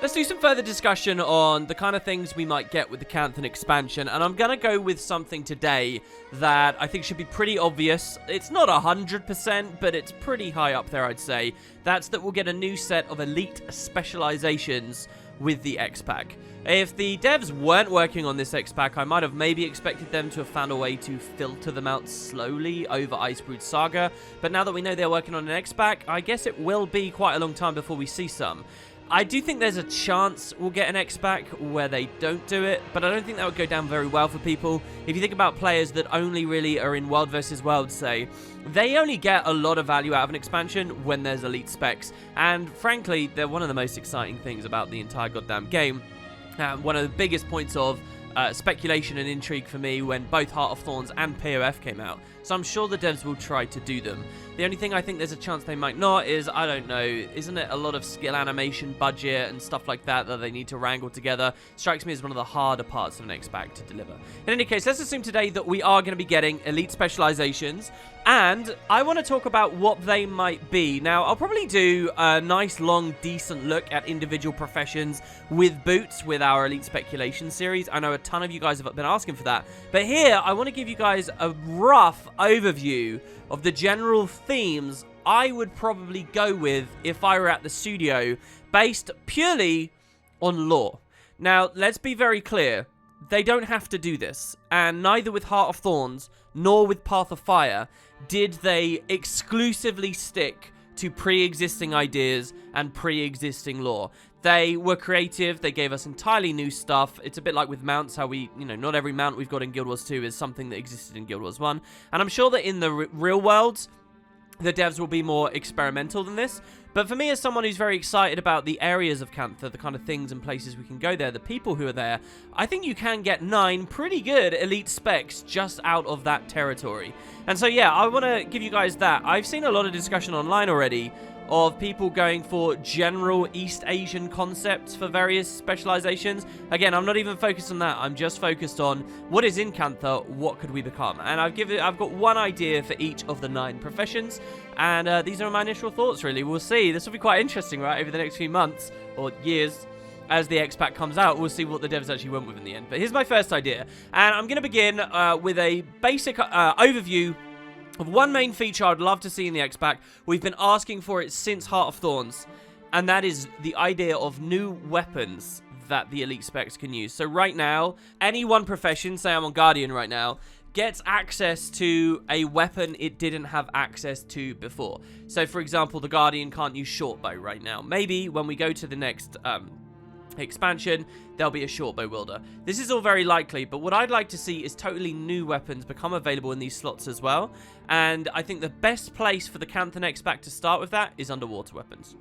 Let's do some further discussion on the kind of things we might get with the Canthan expansion, and I'm going to go with something today that I think should be pretty obvious. It's not 100%, but it's pretty high up there, I'd say. That's that we'll get a new set of elite specializations with the X-Pack. If the devs weren't working on this X-Pack, I might have maybe expected them to have found a way to filter them out slowly over Icebrood Saga, but now that we know they're working on an X-Pack, I guess it will be quite a long time before we see some. I do think there's a chance we'll get an X-Pack where they don't do it, but I don't think that would go down very well for people. If you think about players that only really are in World versus World, say, they only get a lot of value out of an expansion when there's elite specs, and frankly, they're one of the most exciting things about the entire goddamn game. One of the biggest points of speculation and intrigue for me when both Heart of Thorns and POF came out. So I'm sure the devs will try to do them. The only thing I think there's a chance they might not is, I don't know, isn't it a lot of skill animation budget and stuff like that that they need to wrangle together? Strikes me as one of the harder parts of an X-Pack to deliver. In any case, let's assume today that we are going to be getting elite specializations, and I want to talk about what they might be. Now, I'll probably do a nice, long, decent look at individual professions with boots with our Elite Speculation series. I know a ton of you guys have been asking for that. But here, I want to give you guys a rough overview of the general themes I would probably go with if I were at the studio, based purely on lore. Now, let's be very clear. They don't have to do this, and neither with Heart of Thorns nor with Path of Fire did they exclusively stick to pre-existing ideas and pre-existing lore. They were creative, they gave us entirely new stuff. It's a bit like with mounts, how we, not every mount we've got in Guild Wars 2 is something that existed in Guild Wars 1. And I'm sure that in the real world, the devs will be more experimental than this. But for me, as someone who's very excited about the areas of Canthan, the kind of things and places we can go there, the people who are there, I think you can get 9 pretty good elite specs just out of that territory. And so, yeah, I want to give you guys that. I've seen a lot of discussion online already of people going for general East Asian concepts for various specializations. Again, I'm not even focused on that. I'm just focused on what is in Canthan, what could we become? And I've got one idea for each of the 9 professions, and these are my initial thoughts, really. We'll see. This will be quite interesting, right, over the next few months or years. As the X-Pack comes out, we'll see what the devs actually went with in the end. But here's my first idea, and I'm going to begin with a basic overview of one main feature I'd love to see in the X-Pack. We've been asking for it since Heart of Thorns, and that is the idea of new weapons that the elite specs can use. So right now, any one profession, say I'm on Guardian right now, gets access to a weapon it didn't have access to before. So for example, the Guardian can't use shortbow right now. Maybe when we go to the next expansion, there'll be a shortbow wielder. This is all very likely, but what I'd like to see is totally new weapons become available in these slots as well. And I think the best place for the Canthan X-Pack to start with that is underwater weapons.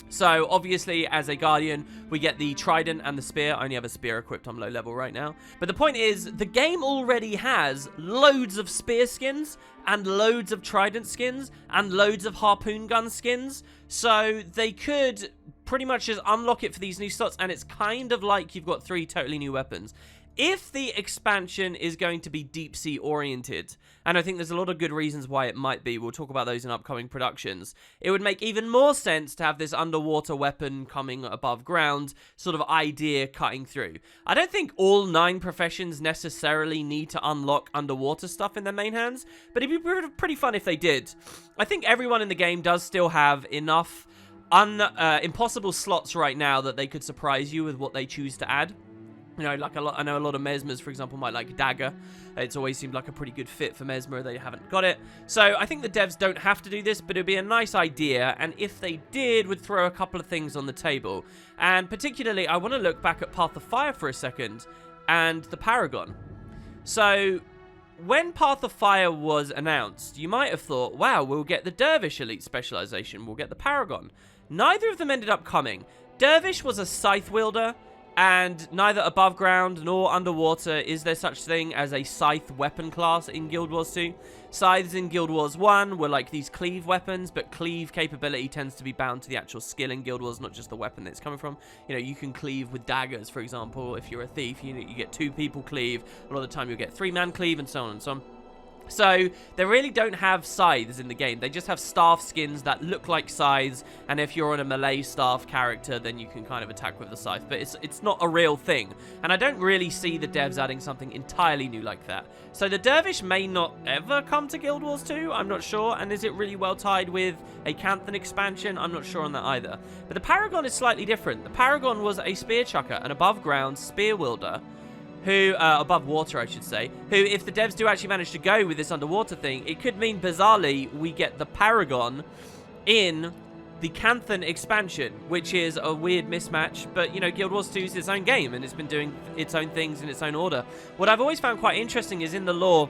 So, obviously, as a Guardian, we get the Trident and the Spear. I only have a Spear equipped on low level right now. But the point is, the game already has loads of Spear skins, and loads of Trident skins, and loads of Harpoon gun skins. So, they could pretty much just unlock it for these new slots, and it's kind of like you've got 3 totally new weapons. If the expansion is going to be deep sea oriented, and I think there's a lot of good reasons why it might be, we'll talk about those in upcoming productions, it would make even more sense to have this underwater weapon coming above ground sort of idea cutting through. I don't think all 9 professions necessarily need to unlock underwater stuff in their main hands, but it'd be pretty fun if they did. I think everyone in the game does still have enough impossible slots right now that they could surprise you with what they choose to add. Like I know a lot of Mesmers, for example, might like Dagger. It's always seemed like a pretty good fit for Mesmer. They haven't got it. So I think the devs don't have to do this, but it'd be a nice idea. And if they did, would throw a couple of things on the table. And particularly, I want to look back at Path of Fire for a second and the Paragon. So when Path of Fire was announced, you might have thought, wow, we'll get the Dervish Elite Specialization. We'll get the Paragon. Neither of them ended up coming. Dervish was a scythe wielder, and neither above ground nor underwater is there such thing as a scythe weapon class in Guild Wars 2. Scythes in Guild Wars 1 were like these cleave weapons, but cleave capability tends to be bound to the actual skill in Guild Wars, not just the weapon that it's coming from. You can cleave with daggers, for example. If you're a thief, you get 2 people cleave. A lot of the time you'll get 3-man cleave, and so on and so on. So, they really don't have scythes in the game. They just have staff skins that look like scythes, and if you're on a melee staff character, then you can kind of attack with the scythe. But it's not a real thing, and I don't really see the devs adding something entirely new like that. So the Dervish may not ever come to Guild Wars 2, I'm not sure, and is it really well tied with a Canthan expansion? I'm not sure on that either. But the Paragon is slightly different. The Paragon was a spear chucker, an above ground spear wielder, who, above water, I should say, who, if the devs do actually manage to go with this underwater thing, it could mean, bizarrely, we get the Paragon in the Canthan expansion, which is a weird mismatch, but, you know, Guild Wars 2 is its own game, and it's been doing its own things in its own order. What I've always found quite interesting is in the lore,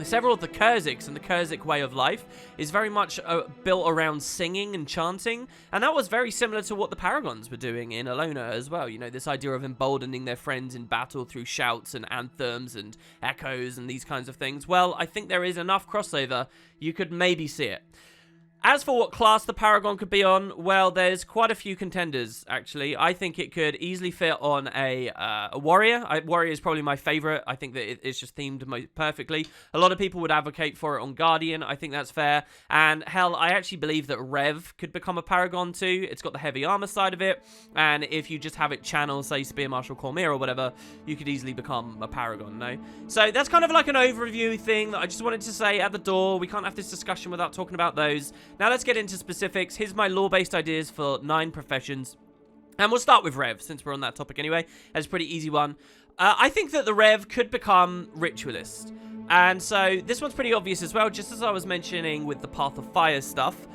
several of the Kurziks and the Kurzik way of life is very much built around singing and chanting, and that was very similar to what the Paragons were doing in Alona as well. You know, this idea of emboldening their friends in battle through shouts and anthems and echoes and these kinds of things. Well, I think there is enough crossover, you could maybe see it. As for what class the Paragon could be on, well, there's quite a few contenders, actually. I think it could easily fit on a warrior. Warrior is probably my favorite. I think that it's just themed perfectly. A lot of people would advocate for it on Guardian. I think that's fair. And hell, I actually believe that Rev could become a Paragon too. It's got the heavy armor side of it. And if you just have it channel, say, Spear Marshal Cormier or whatever, you could easily become a Paragon, no? So that's kind of like an overview thing that I just wanted to say at the door. We can't have this discussion without talking about those. Now let's get into specifics. Here's my lore-based ideas for 9 professions. And we'll start with Rev, since we're on that topic anyway. That's a pretty easy one. I think that the Rev could become Ritualist. And so this one's pretty obvious as well, just as I was mentioning with the Path of Fire stuff.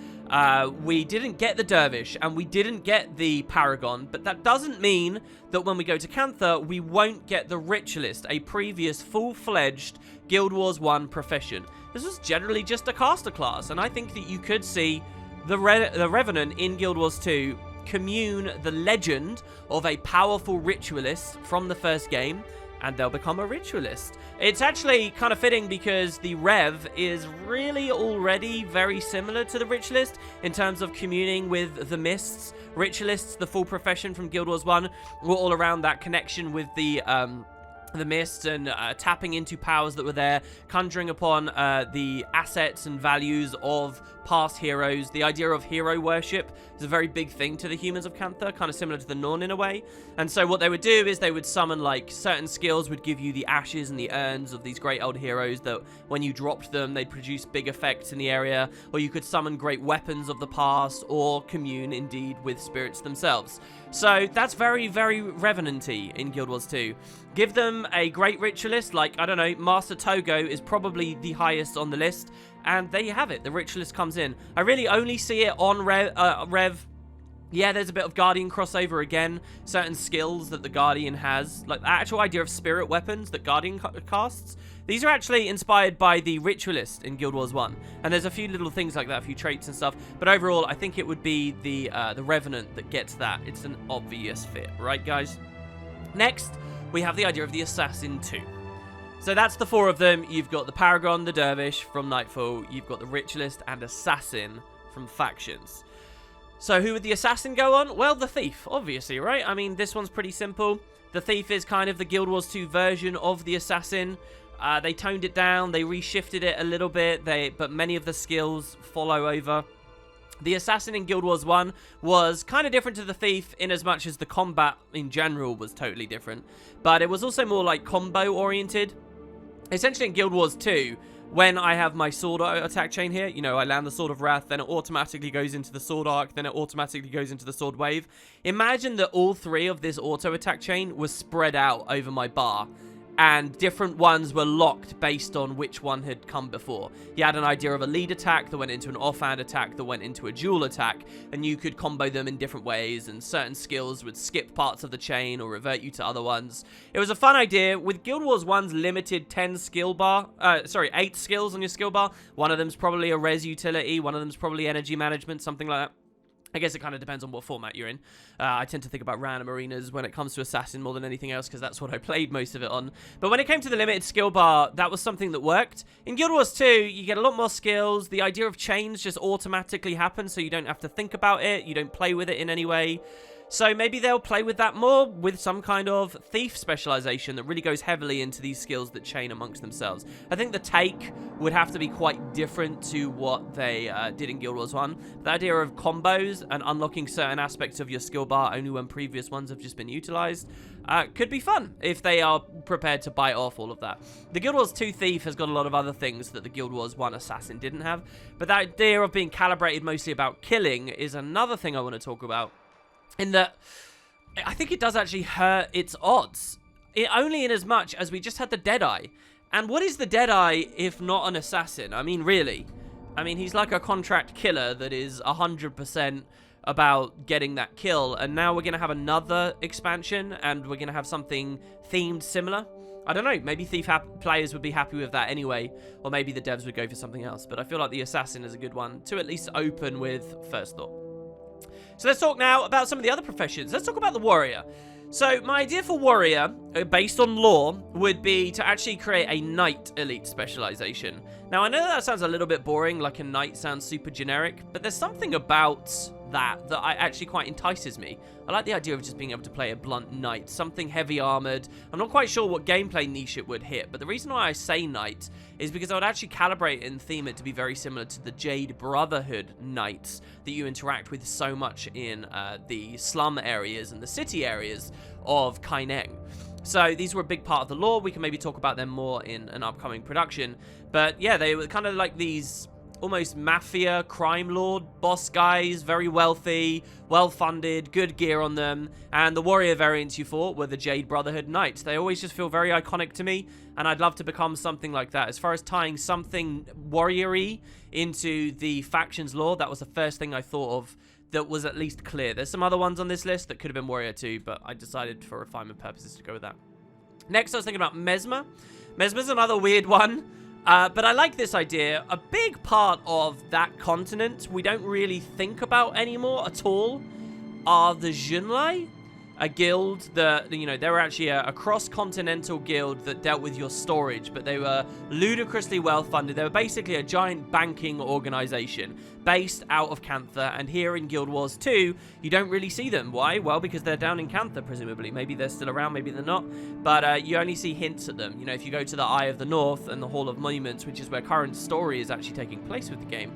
We didn't get the Dervish, and we didn't get the Paragon, but that doesn't mean that when we go to Canthan, we won't get the Ritualist, a previous full-fledged Guild Wars 1 profession. This was generally just a caster class, and I think that you could see the Revenant in Guild Wars 2 commune the legend of a powerful Ritualist from the first game, and they'll become a Ritualist. It's actually kind of fitting because the Rev is really already very similar to the Ritualist in terms of communing with the Mists. Ritualists, the full profession from Guild Wars 1, were all around that connection with the Mists and tapping into powers that were there, conjuring upon the assets and values of past heroes. The idea of hero worship is a very big thing to the humans of Canthan, kind of similar to the Norn in a way. And so what they would do is they would summon, like, certain skills would give you the ashes and the urns of these great old heroes that when you dropped them, they'd produce big effects in the area, or you could summon great weapons of the past, or commune, indeed, with spirits themselves. So that's very, very Revenant-y in Guild Wars 2. Give them a great Ritualist, like, I don't know, Master Togo is probably the highest on the list, and there you have it, the Ritualist comes in. I really only see it on Rev. Yeah, there's a bit of Guardian crossover again, certain skills that the Guardian has, like the actual idea of spirit weapons that Guardian casts. These are actually inspired by the Ritualist in Guild Wars 1, and there's a few little things like that, a few traits and stuff, but overall, I think it would be the Revenant that gets that. It's an obvious fit, right, guys? Next, we have the idea of the Assassin 2. So that's the 4 of them. You've got the Paragon, the Dervish from Nightfall, you've got the Ritualist and Assassin from Factions. So who would the Assassin go on? Well, the Thief, obviously, right? I mean, this one's pretty simple. The Thief is kind of the Guild Wars 2 version of the Assassin. They toned it down, they reshifted it a little bit, but many of the skills follow over. The Assassin in Guild Wars 1 was kind of different to the Thief in as much as the combat in general was totally different. But it was also more like combo-oriented. Essentially in Guild Wars 2, when I have my sword attack chain here, you know, I land the Sword of Wrath, then it automatically goes into the sword arc, then it automatically goes into the sword wave. Imagine that all 3 of this auto attack chain was spread out over my bar, and different ones were locked based on which one had come before. You had an idea of a lead attack that went into an offhand attack that went into a dual attack, and you could combo them in different ways, and certain skills would skip parts of the chain or revert you to other ones. It was a fun idea. With Guild Wars 1's limited 8 skills on your skill bar, one of them's probably a res utility, one of them's probably energy management, something like that. I guess it kind of depends on what format you're in. I tend to think about random arenas when it comes to Assassin more than anything else, because that's what I played most of it on. But when it came to the limited skill bar, that was something that worked. In Guild Wars 2, you get a lot more skills. The idea of chains just automatically happens, so you don't have to think about it. You don't play with it in any way. So maybe they'll play with that more with some kind of thief specialization that really goes heavily into these skills that chain amongst themselves. I think the take would have to be quite different to what they did in Guild Wars 1. The idea of combos and unlocking certain aspects of your skill bar only when previous ones have just been utilized could be fun if they are prepared to bite off all of that. The Guild Wars 2 Thief has got a lot of other things that the Guild Wars 1 Assassin didn't have, but that idea of being calibrated mostly about killing is another thing I want to talk about, in that I think it does actually hurt its odds. Only in as much as we just had the Deadeye. And what is the Deadeye if not an assassin? I mean, really. I mean, he's like a contract killer that is 100% about getting that kill. And now we're going to have another expansion, and we're going to have something themed similar. I don't know, maybe Thief players would be happy with that anyway, or maybe the devs would go for something else. But I feel like the Assassin is a good one to at least open with first thought. So let's talk now about some of the other professions. Let's talk about the warrior. So my idea for warrior, based on lore, would be to actually create a knight elite specialization. Now, I know that sounds a little bit boring, like a knight sounds super generic, but there's something about that actually quite entices me. I like the idea of just being able to play a blunt knight, something heavy armored. I'm not quite sure what gameplay niche it would hit, but the reason why I say knight is because I would actually calibrate and theme it to be very similar to the Jade Brotherhood knights that you interact with so much in the slum areas and the city areas of Kaineng. So these were a big part of the lore. We can maybe talk about them more in an upcoming production. But yeah, they were kind of like these almost mafia, crime lord, boss guys, very wealthy, well-funded, good gear on them. And the warrior variants you fought were the Jade Brotherhood Knights. They always just feel very iconic to me, and I'd love to become something like that. As far as tying something warrior-y into the factions lore, that was the first thing I thought of that was at least clear. There's some other ones on this list that could have been warrior too, but I decided for refinement purposes to go with that. Next, I was thinking about Mesmer. Mesmer's another weird one. But I like this idea. A big part of that continent we don't really think about anymore at all are the Junlai, a guild that, you know, they were actually a cross-continental guild that dealt with your storage, but they were ludicrously well-funded. They were basically a giant banking organization based out of Canthan, and here in Guild Wars 2, you don't really see them. Why? Well, because they're down in Canthan, presumably. Maybe they're still around, maybe they're not, but you only see hints at them. You know, if you go to the Eye of the North and the Hall of Monuments, which is where current story is actually taking place with the game,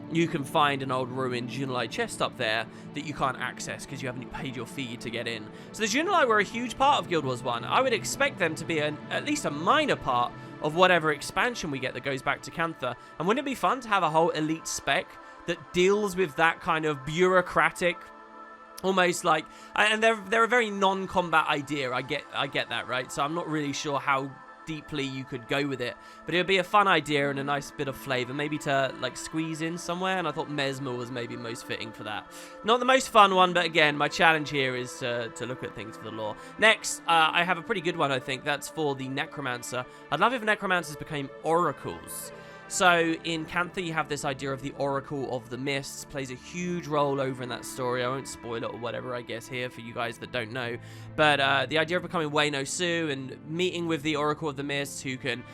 you can find an old ruined Junlai chest up there that you can't access because you haven't paid your fee to get in. So the Junlai were a huge part of Guild Wars 1. I would expect them to be at least a minor part of whatever expansion we get that goes back to Canthan. And wouldn't it be fun to have a whole elite spec that deals with that kind of bureaucratic, almost like, and they're a very non-combat idea. I get that, right? So I'm not really sure how deeply you could go with it, but it would be a fun idea and a nice bit of flavor, maybe to like squeeze in somewhere, and I thought Mesmer was maybe most fitting for that. Not the most fun one, but again, my challenge here is to look at things for the lore. Next, I have a pretty good one, I think. That's for the Necromancer. I'd love if Necromancers became oracles. So in Canthan, you have this idea of the Oracle of the Mists, plays a huge role over in that story. I won't spoil it or whatever, I guess, here for you guys that don't know. But the idea of becoming Wei no Su and meeting with the Oracle of the Mists, who can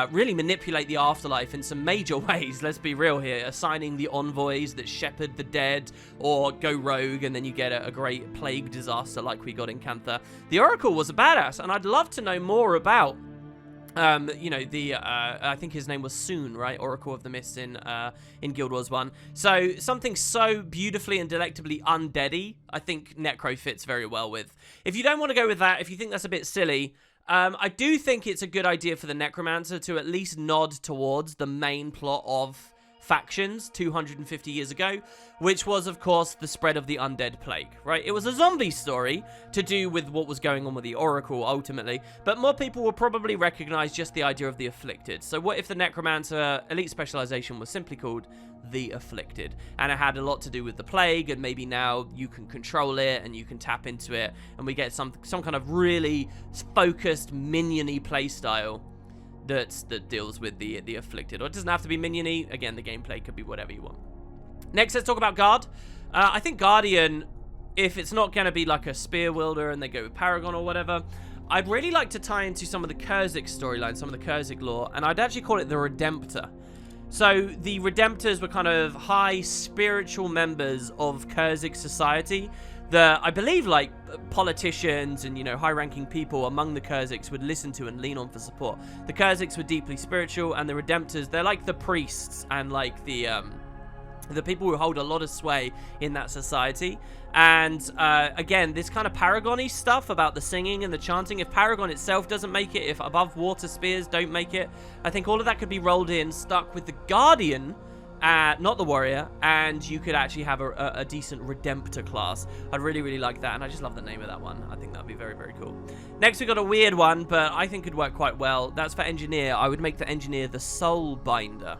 really manipulate the afterlife in some major ways, let's be real here, assigning the envoys that shepherd the dead or go rogue, and then you get a great plague disaster like we got in Canthan. The Oracle was a badass, and I'd love to know more about you know, I think his name was Soon, right? Oracle of the Mists in Guild Wars 1. So something so beautifully and delectably undeady, I think Necro fits very well with. If you don't want to go with that, if you think that's a bit silly, I do think it's a good idea for the Necromancer to at least nod towards the main plot of Factions 250 years ago, which was, of course, the spread of the undead plague, right? It was a zombie story to do with what was going on with the Oracle, ultimately, but more people will probably recognize just the idea of the Afflicted. So what if the Necromancer Elite Specialization was simply called the Afflicted, and it had a lot to do with the plague, and maybe now you can control it, and you can tap into it, and we get some kind of really focused, minion-y playstyle that deals with the Afflicted. Or it doesn't have to be minion-y. Again, the gameplay could be whatever you want. Next, let's talk about Guard. I think Guardian, if it's not going to be like a spear wielder and they go with Paragon or whatever, I'd really like to tie into some of the Kurzik storylines, some of the Kurzik lore, and I'd actually call it the Redemptor. So the Redemptors were kind of high spiritual members of Kurzik society I believe, like, politicians and, you know, high-ranking people among the Kurziks would listen to and lean on for support. The Kurziks were deeply spiritual, and the Redemptors, they're like the priests and, like, the people who hold a lot of sway in that society. And again, this kind of Paragon-y stuff about the singing and the chanting, if Paragon itself doesn't make it, if above water spears don't make it, I think all of that could be rolled in, stuck with the Guardian, not the Warrior, and you could actually have a decent Redemptor class. I'd really, really like that, and I just love the name of that one. I think that'd be very, very cool. Next, we got a weird one, but I think could work quite well. That's for Engineer. I would make the Engineer the Soul Binder.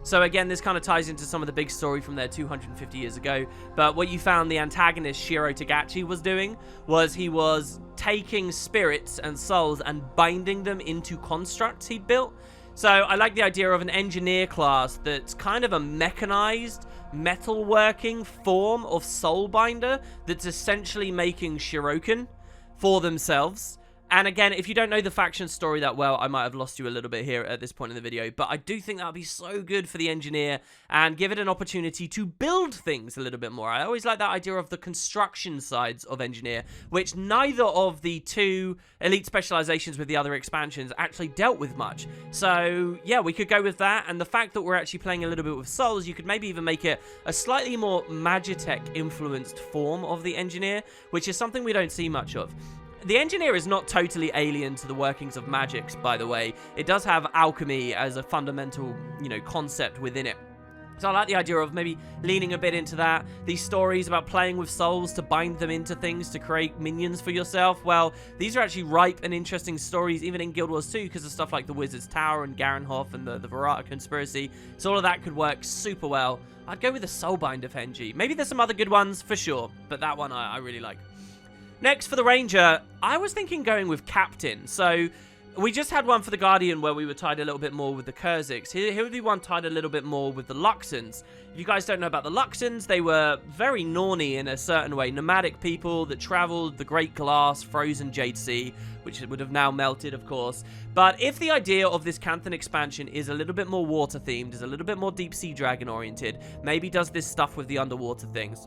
So again, this kind of ties into some of the big story from there 250 years ago. But what you found the antagonist Shiro Tagachi was doing was he was taking spirits and souls and binding them into constructs he built. So I like the idea of an engineer class that's kind of a mechanized, metalworking form of soulbinder that's essentially making Shiroken for themselves. And again, if you don't know the faction story that well, I might have lost you a little bit here at this point in the video, but I do think that would be so good for the engineer and give it an opportunity to build things a little bit more. I always like that idea of the construction sides of engineer, which neither of the two elite specializations with the other expansions actually dealt with much. So yeah, we could go with that, and the fact that we're actually playing a little bit with souls, you could maybe even make it a slightly more Magitech influenced form of the engineer, which is something we don't see much of. The engineer is not totally alien to the workings of magics, by the way. It does have alchemy as a fundamental, you know, concept within it. So I like the idea of maybe leaning a bit into that. These stories about playing with souls to bind them into things to create minions for yourself. Well, these are actually ripe and interesting stories, even in Guild Wars 2, because of stuff like the Wizard's Tower and Garenhof and the Verata Conspiracy. So all of that could work super well. I'd go with the Soulbinder for NG. Maybe there's some other good ones, for sure, but that one I really like. Next, for the Ranger, I was thinking going with Captain. So we just had one for the Guardian where we were tied a little bit more with the Kurziks. Here would be one tied a little bit more with the Luxons. If you guys don't know about the Luxons, they were very Norny in a certain way. Nomadic people that traveled the Great Glass, frozen Jade Sea, which would have now melted, of course. But if the idea of this Canthan expansion is a little bit more water-themed, is a little bit more deep-sea dragon-oriented, maybe does this stuff with the underwater things,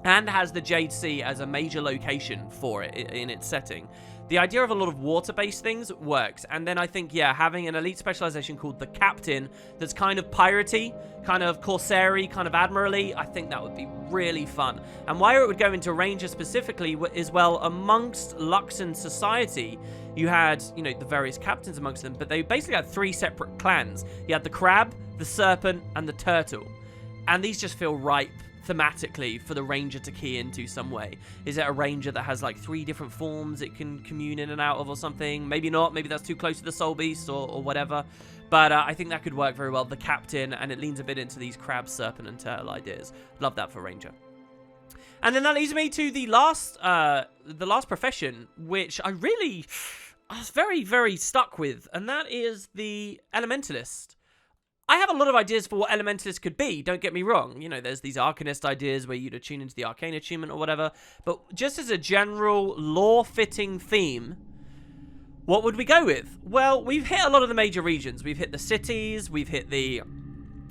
and has the Jade Sea as a major location for it in its setting, the idea of a lot of water-based things works. And then I think, yeah, having an elite specialization called the Captain that's kind of piratey, kind of corsair-y, kind of admirally, I think that would be really fun. And why it would go into Ranger specifically is, well, amongst Luxon society, you had, you know, the various captains amongst them, but they basically had three separate clans. You had the Crab, the Serpent, and the Turtle. And these just feel ripe thematically for the Ranger to key into some way. Is it a Ranger that has like 3 different forms it can commune in and out of or something? Maybe not. Maybe that's too close to the Soul Beast or whatever. But I think that could work very well. The Captain, and it leans a bit into these Crab, Serpent, and Turtle ideas. Love that for Ranger. And then that leads me to the last profession, which I was very, very stuck with, and that is the Elementalist. I have a lot of ideas for what Elementalist could be, don't get me wrong. You know, there's these Arcanist ideas where you'd attune into the Arcane Attunement or whatever. But just as a general lore-fitting theme, what would we go with? Well, we've hit a lot of the major regions. We've hit the cities, we've hit the,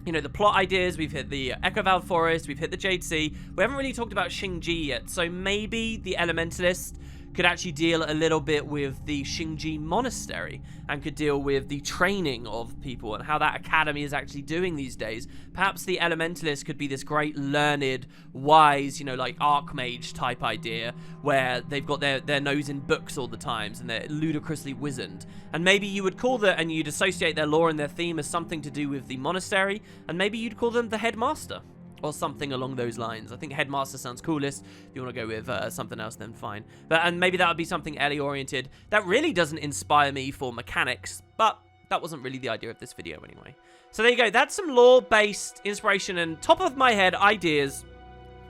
you know, the plot ideas, we've hit the Echo Valley Forest, we've hit the Jade Sea. We haven't really talked about Xingji yet, so maybe the Elementalist could actually deal a little bit with the Xingji Monastery and could deal with the training of people and how that academy is actually doing these days. Perhaps the Elementalist could be this great, learned, wise, you know, like Archmage type idea where they've got their nose in books all the times and they're ludicrously wizened. And maybe you would call that, and you'd associate their lore and their theme as something to do with the monastery, and maybe you'd call them the Headmaster. Or something along those lines. I think Headmaster sounds coolest. If you want to go with something else, then fine. And maybe that would be something Ellie-oriented. That really doesn't inspire me for mechanics, but that wasn't really the idea of this video anyway. So there you go. That's some lore-based inspiration and top-of-my-head ideas.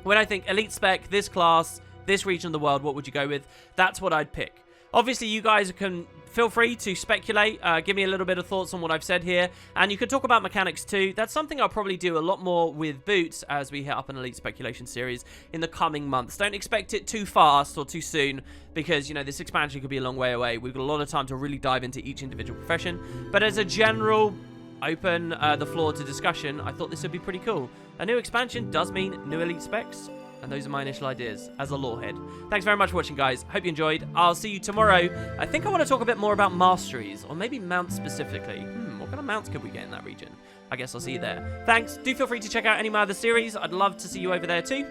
When I think Elite Spec, this class, this region of the world, what would you go with? That's what I'd pick. Obviously, you guys can feel free to speculate, give me a little bit of thoughts on what I've said here, and you could talk about mechanics too. That's something I'll probably do a lot more with Boots as we hit up an Elite Speculation series in the coming months. Don't expect it too fast or too soon, because, you know, this expansion could be a long way away. We've got a lot of time to really dive into each individual profession, but as a general open the floor to discussion, I thought this would be pretty cool. A new expansion does mean new Elite Specs. And those are my initial ideas as a lorehead. Thanks very much for watching, guys. Hope you enjoyed. I'll see you tomorrow. I think I want to talk a bit more about masteries, or maybe mounts specifically. What kind of mounts could we get in that region? I guess I'll see you there. Thanks. Do feel free to check out any of my other series. I'd love to see you over there too.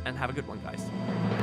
And have a good one, guys.